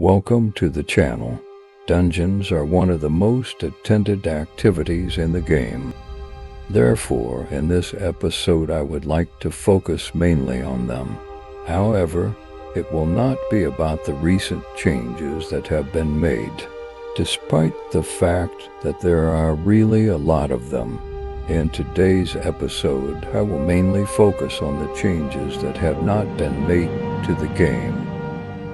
Welcome to the channel. Dungeons are one of the most attended activities in the game. Therefore, in this episode I would like to focus mainly on them. However, it will not be about the recent changes that have been made, despite the fact that there are really a lot of them. In today's episode, I will mainly focus on the changes that have not been made to the game,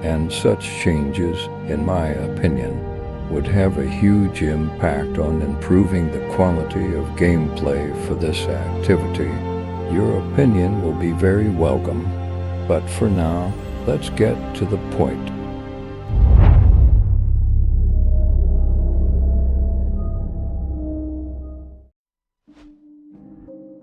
and such changes, in my opinion, would have a huge impact on improving the quality of gameplay for this activity. Your opinion will be very welcome, but for now, let's get to the point.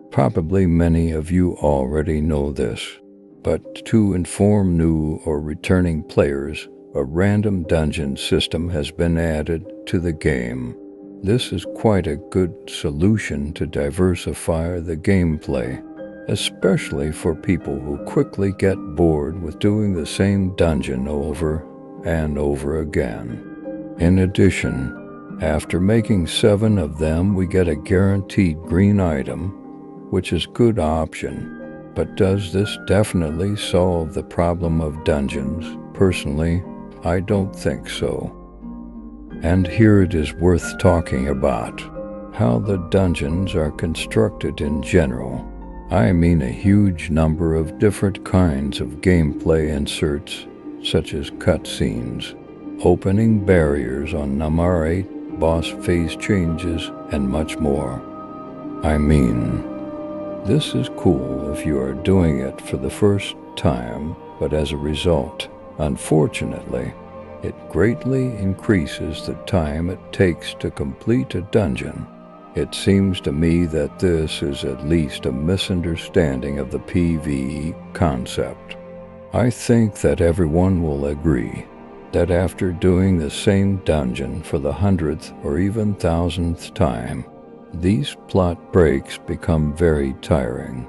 Probably many of you already know this, but to inform new or returning players, a random dungeon system has been added to the game. This is quite a good solution to diversify the gameplay, especially for people who quickly get bored with doing the same dungeon over and over again. In addition, after making 7 of them, we get a guaranteed green item, which is a good option. But does this definitely solve the problem of dungeons? Personally, I don't think so. And here it is worth talking about how the dungeons are constructed in general. I mean a huge number of different kinds of gameplay inserts, such as cutscenes, opening barriers on Namare, boss phase changes, and much more. This is cool if you are doing it for the first time, but as a result, unfortunately, it greatly increases the time it takes to complete a dungeon. It seems to me that this is at least a misunderstanding of the PvE concept. I think that everyone will agree that after doing the same dungeon for the 100th or even 1000th time, these plot breaks become very tiring.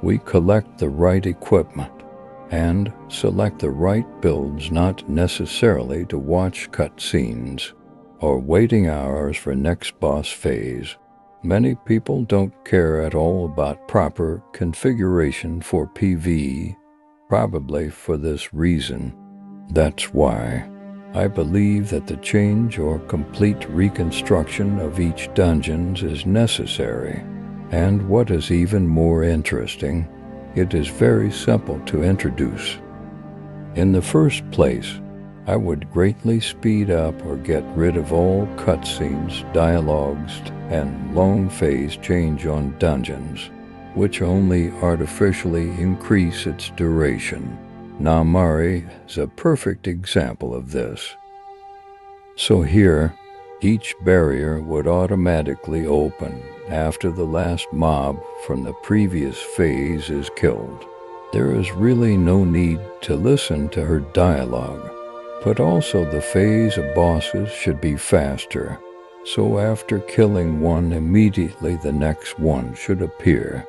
We collect the right equipment and select the right builds, not necessarily to watch cutscenes or waiting hours for next boss phase. Many people don't care at all about proper configuration for PvE, probably for this reason. That's why I believe that the change or complete reconstruction of each dungeon is necessary. And what is even more interesting, it is very simple to introduce. In the first place, I would greatly speed up or get rid of all cutscenes, dialogues, and long phase change on dungeons, which only artificially increase its duration. Namare is a perfect example of this. So here, each barrier would automatically open after the last mob from the previous phase is killed. There is really no need to listen to her dialogue, but also the phase of bosses should be faster, so after killing one, immediately the next one should appear.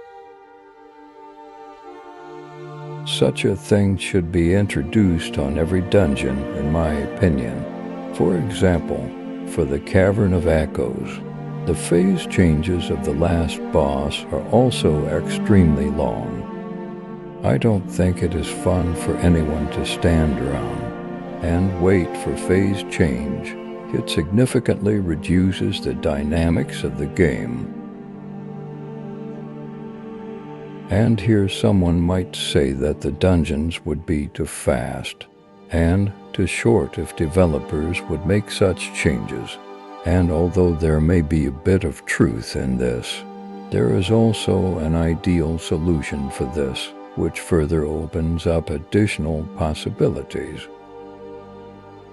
Such a thing should be introduced on every dungeon, in my opinion. For example, for the Cavern of Echoes, the phase changes of the last boss are also extremely long. I don't think it is fun for anyone to stand around and wait for phase change. It significantly reduces the dynamics of the game. And here someone might say that the dungeons would be too fast and too short if developers would make such changes. And although there may be a bit of truth in this, there is also an ideal solution for this, which further opens up additional possibilities.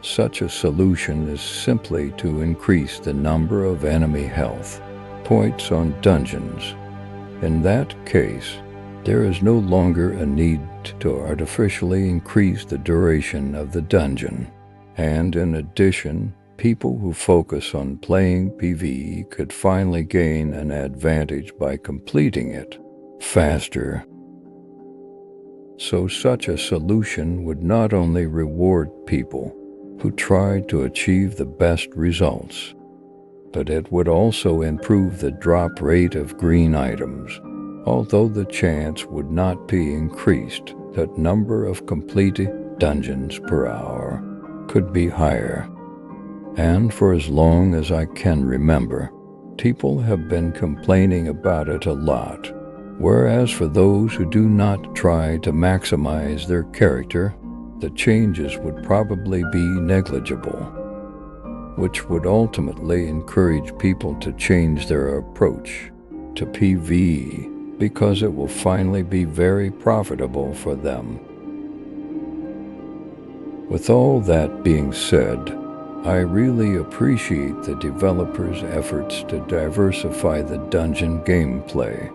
Such a solution is simply to increase the number of enemy health points on dungeons. In that case, there is no longer a need to artificially increase the duration of the dungeon. And in addition, people who focus on playing PvE could finally gain an advantage by completing it faster. So such a solution would not only reward people who tried to achieve the best results. But it would also improve the drop rate of green items, although the chance would not be increased. That number of completed dungeons per hour could be higher. And for as long as I can remember, people have been complaining about it a lot. Whereas for those who do not try to maximize their character, the changes would probably be negligible, which would ultimately encourage people to change their approach to PvE, because it will finally be very profitable for them. With all that being said, I really appreciate the developers' efforts to diversify the dungeon gameplay,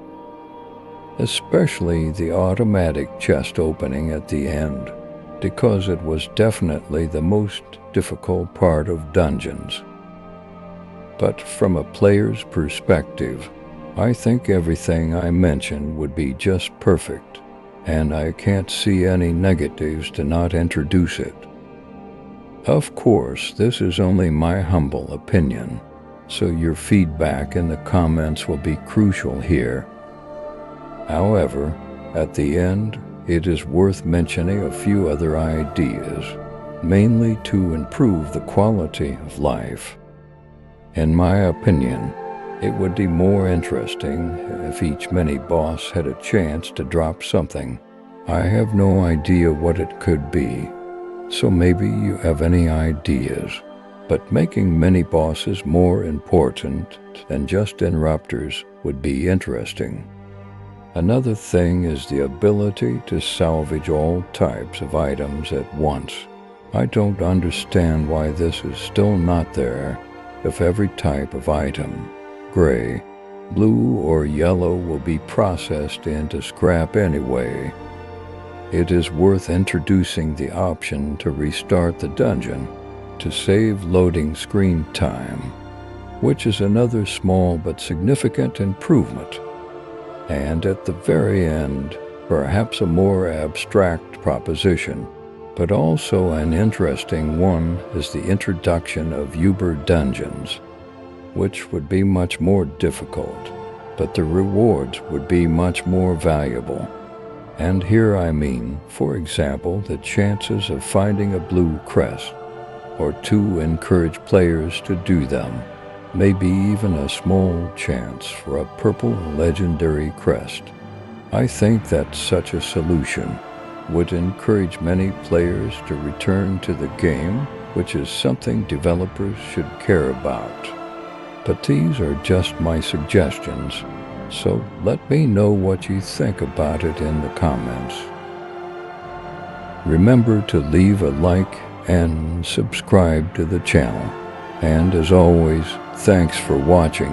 especially the automatic chest opening at the end, because it was definitely the most difficult part of dungeons. But from a player's perspective, I think everything I mentioned would be just perfect, and I can't see any negatives to not introduce it. Of course, this is only my humble opinion, so your feedback in the comments will be crucial here. However, at the end, it is worth mentioning a few other ideas, mainly to improve the quality of life. In my opinion, it would be more interesting if each mini-boss had a chance to drop something. I have no idea what it could be, so maybe you have any ideas. But making mini-bosses more important than just interrupters would be interesting. Another thing is the ability to salvage all types of items at once. I don't understand why this is still not there, if every type of item, gray, blue, or yellow, will be processed into scrap anyway. It is worth introducing the option to restart the dungeon to save loading screen time, which is another small but significant improvement. And at the very end, perhaps a more abstract proposition, but also an interesting one, is the introduction of Uber dungeons, which would be much more difficult, but the rewards would be much more valuable. And here I mean, for example, the chances of finding a blue crest, or to encourage players to do them. Maybe even a small chance for a purple legendary crest. I think that such a solution would encourage many players to return to the game, which is something developers should care about. But these are just my suggestions, so let me know what you think about it in the comments. Remember to leave a like and subscribe to the channel. And as always, thanks for watching.